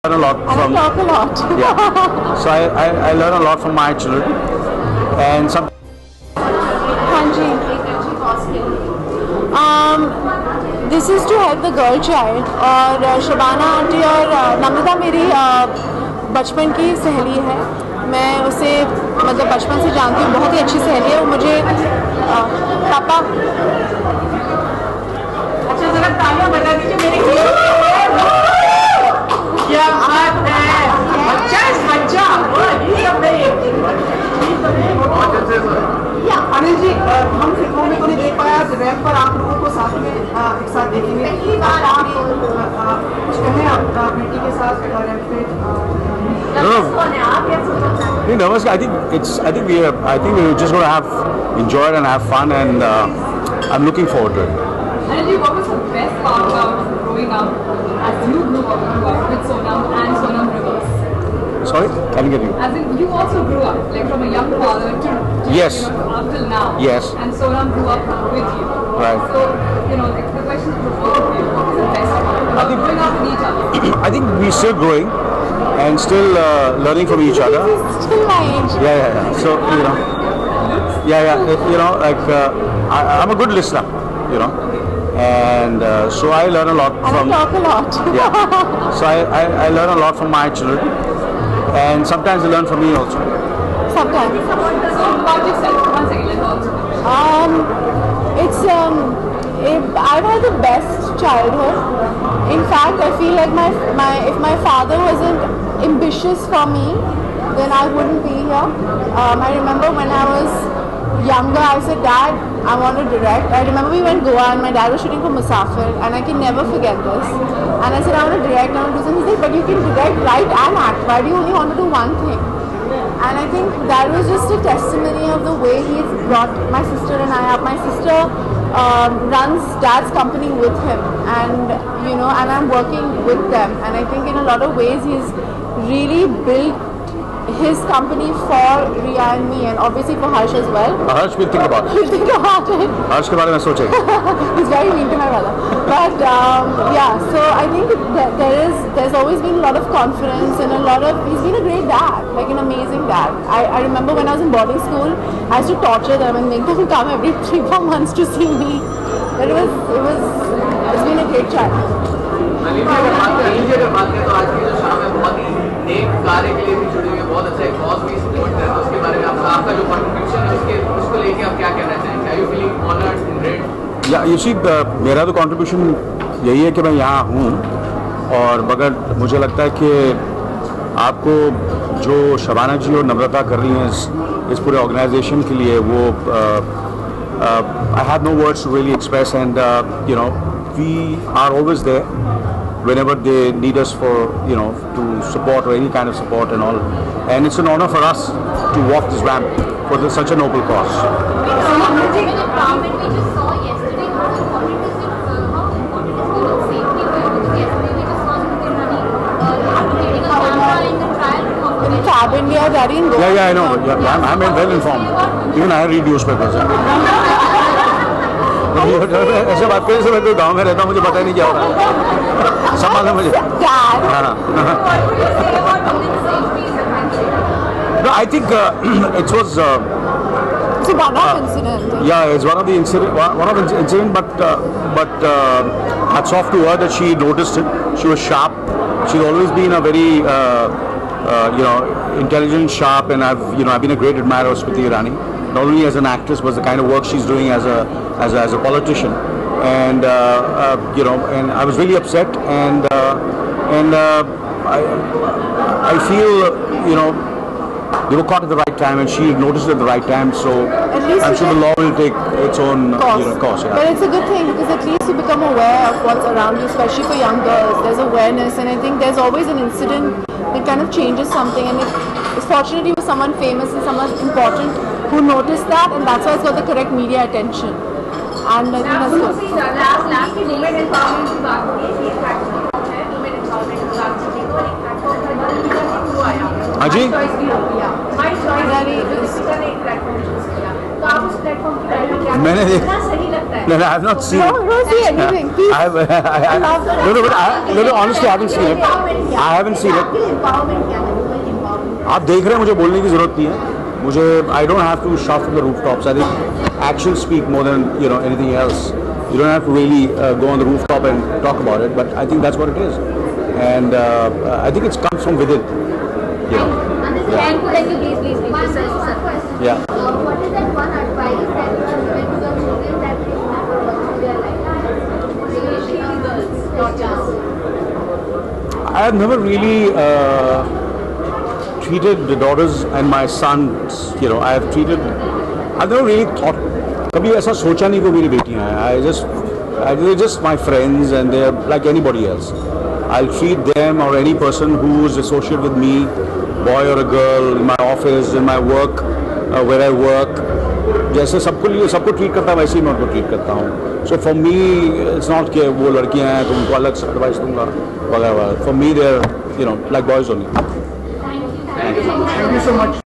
learn a lot and from. I talk a lot. Yeah. So I learn a lot from my children, and some. Hanji. This is to help the girl child और Shabana aunty और नम्रता मेरी बचपन की सहेली है. मैं उसे मतलब बचपन से जानती हूँ, बहुत ही अच्छी सहेली है वो मुझे. पापा अच्छा जरा तालियां बजा दीजिए मेरे लिए. क्या बात है, बच्चा बच्चा अनिल जी, हम फिल्मों में तो नहीं देख पाया, रैंप पर आप लोगों को साथ में एक साथ देखेंगे. कुछ कहें आप बेटी के साथ रैंप पे? Nervous. I think we're just going to have enjoy it and have fun, and I'm looking forward to it. Anil, what was the best part about growing up as you grew up with Sonam and Sonam Reverse? Sorry, I didn't get you. As in, you also grew up, like from a young father to Yes. Up till now. Yes. And Sonam grew up with you. Right. So, like the question is for both of you, what is the best part about growing up with each other? I think we're still growing and still learning from each other. still my age. Yeah. So I'm a good listener, and so I learn a lot And from. I talk a lot. Yeah. So I learn a lot from my children, and sometimes they learn from me also. Sometimes. So, about yourself, one second, let's also. I've had the best childhood. In fact, I feel like if my father wasn't ambitious for me, then I wouldn't be here. I remember when I was younger, I said, Dad, I want to direct. I remember we went Goa and my dad was shooting for Musafir, and I can never forget this. And I said, I want to direct, I want to do something. He said, but you can direct, write and act. Why do you only want to do one thing? And I think that was just a testimony of the way he's brought my sister and I up. My sister runs Dad's company with him, and and I'm working with them. And I think in a lot of ways he's really built his company for Riya and me, and obviously for Harsh as well. Harsh will think about it. He'll think about it. Harsh के बारे में सोचेगा. He's very mean to my brother. But so I think there's always been a lot of confidence and he's been a great dad, like an amazing dad. I remember when I was in boarding school, I used to torture them and make them come every 3-4 months to see me. But it's been a great child. अगर बात करें तो आज की जो शाम है बहुत ही नेक कार्य के लिए भी जुड़ी हुई है, बहुत अच्छा एक कॉज भी सपोर्ट कर रहे हैं. तो उसके बारे में आपका जो कंट्रीब्यूशन है उसको लेके आप क्या कहना चाहेंगे? Are you feeling honored and great? या you see, मेरा तो कंट्रीब्यूशन यही है कि मैं यहाँ हूँ, और मगर मुझे लगता है कि आपको जो शबाना जी और नम्रता कर रही हैं इस पूरे ऑर्गेनाइजेशन के लिए, वो I have no words to really express, and we are always there whenever they need us for to support or any kind of support and all, and it's an honor for us to walk this ramp for such a noble cause. Fab India, Daddy in Goa. Yeah, I know. Yeah, I'm well informed. Even I read newspapers. ऐसे बात करने से मैं कोई गांव में रहता हूँ, मुझे पता ही नहीं क्या हो रहा है. सब मालूम है मुझे. No, I think it was. It's one of incident. Yeah, it's one of the incident. But hats off to her that she noticed it. She was sharp. She's always been a very intelligent, sharp, and I've been a great admirer of Smriti Irani. Not only as an actress, but the kind of work she's doing as a politician. And and I was really upset, and I feel they were caught at the right time, and she noticed it at the right time. So I'm sure the law will take its own course. Yeah. But it's a good thing, because at least you become aware of what's around you, especially for young girls. There's awareness, and I think there's always an incident that kind of changes something. And it's fortunately was someone famous and someone important who noticed that, and that's why it's got the correct media attention. And I think that's good. Lastly, women empowerment की बात होगी, ये platform है, women empowerment की बात होगी, तो एक प्लेटफॉर्म है, हाँ जी. My choice भी होगी, My choice भी, जिसका ने एक प्लेटफॉर्म चूज किया. तो आप उस प्लेटफॉर्म के बारे में क्या मैंने कहते हैं? देख- कितना सही लगता है? No, I have not seen. No, see anything. Please. I have, honestly, I haven't seen it. I haven't seen it. Empowerment क्या है? Women empowerment. आप देख रहे हैं, मुझे बोलने की जरूरत नहीं है. मुझे I don't have to shout from the rooftops. I think actions speak more than anything else. You don't have to really go on the rooftop and talk about it, but I think that's what it is, and I think it comes from within. Thank you, please. One question. Yeah. What is that one advice that you have given to the women that they have for the rest of their life? Especially girls, not just. I have never really treated the daughters and my sons. I've never really thought. कभी ऐसा सोचा नहीं कि मेरी बेटियां हैं. They're just my friends and they're like anybody else. I'll treat them or any person who's associated with me, boy or a girl, in my office, in my work, where I work. जैसे सबको treat करता है वैसे ही मैं उनको treat करता हूँ. So for me it's not कि वो लड़कियाँ हैं तो उनको अलग से एडवाइस दूंगा वगैरह. For me they're like boys only. Thank you so much.